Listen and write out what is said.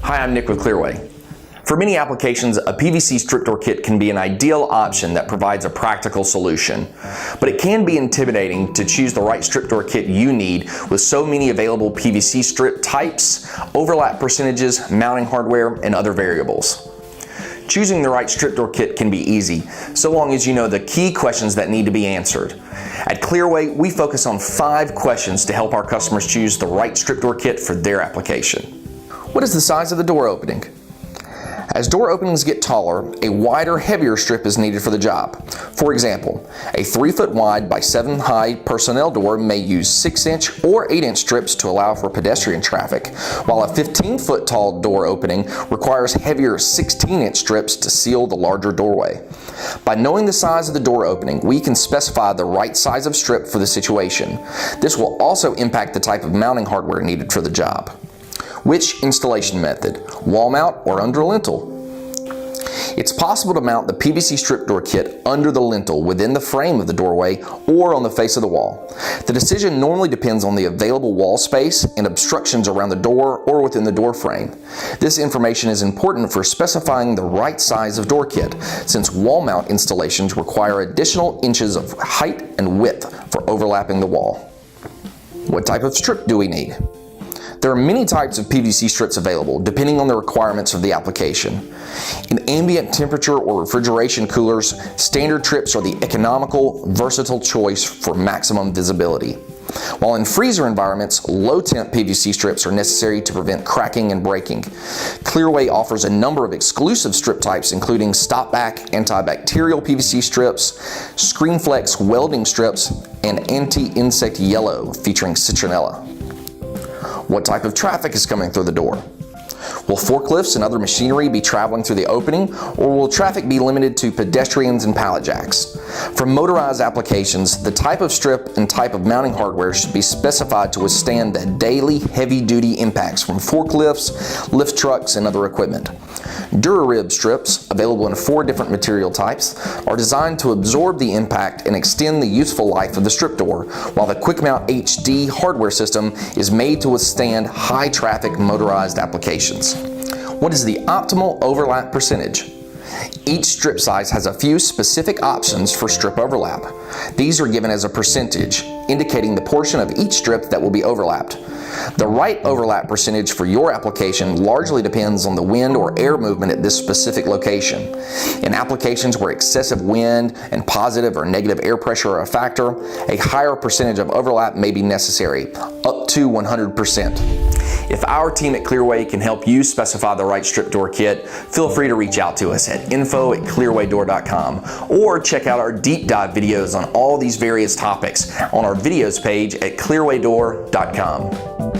Hi, I'm Nick with Clearway. For many applications, a PVC strip door kit can be an ideal option that provides a practical solution. But it can be intimidating to choose the right strip door kit you need with so many available PVC strip types, overlap percentages, mounting hardware, and other variables. Choosing the right strip door kit can be easy, so long as you know the key questions that need to be answered. At Clearway, we focus on 5 questions to help our customers choose the right strip door kit for their application. What is the size of the door opening? As door openings get taller, a wider, heavier strip is needed for the job. For example, a 3-foot wide by 7 high personnel door may use 6-inch or 8-inch strips to allow for pedestrian traffic, while a 15-foot tall door opening requires heavier 16-inch strips to seal the larger doorway. By knowing the size of the door opening, we can specify the right size of strip for the situation. This will also impact the type of mounting hardware needed for the job. Which installation method, wall mount or under lintel? It's possible to mount the PVC strip door kit under the lintel within the frame of the doorway or on the face of the wall. The decision normally depends on the available wall space and obstructions around the door or within the door frame. This information is important for specifying the right size of door kit, since wall mount installations require additional inches of height and width for overlapping the wall. What type of strip do we need? There are many types of PVC strips available, depending on the requirements of the application. In ambient temperature or refrigeration coolers, standard strips are the economical, versatile choice for maximum visibility. While in freezer environments, low-temp PVC strips are necessary to prevent cracking and breaking. Clearway offers a number of exclusive strip types, including stop-back antibacterial PVC strips, ScreenFlex welding strips, and anti-insect yellow featuring citronella. What type of traffic is coming through the door? Will forklifts and other machinery be traveling through the opening, or will traffic be limited to pedestrians and pallet jacks? For motorized applications, the type of strip and type of mounting hardware should be specified to withstand the daily heavy-duty impacts from forklifts, lift trucks, and other equipment. DuraRib strips, available in 4 different material types, are designed to absorb the impact and extend the useful life of the strip door, while the QuickMount HD hardware system is made to withstand high-traffic motorized applications. What is the optimal overlap percentage? Each strip size has a few specific options for strip overlap. These are given as a percentage, indicating the portion of each strip that will be overlapped. The right overlap percentage for your application largely depends on the wind or air movement at this specific location. In applications where excessive wind and positive or negative air pressure are a factor, a higher percentage of overlap may be necessary, up to 100%. If our team at Clearway can help you specify the right strip door kit, feel free to reach out to us at info@clearwaydoor.com or check out our deep dive videos on all these various topics on our videos page at clearwaydoor.com.